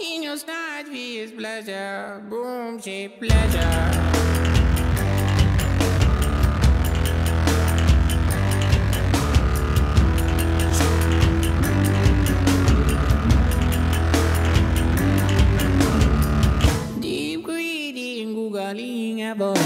In your side is pleasure, boom, shape pleasure. Deep greedy and googling about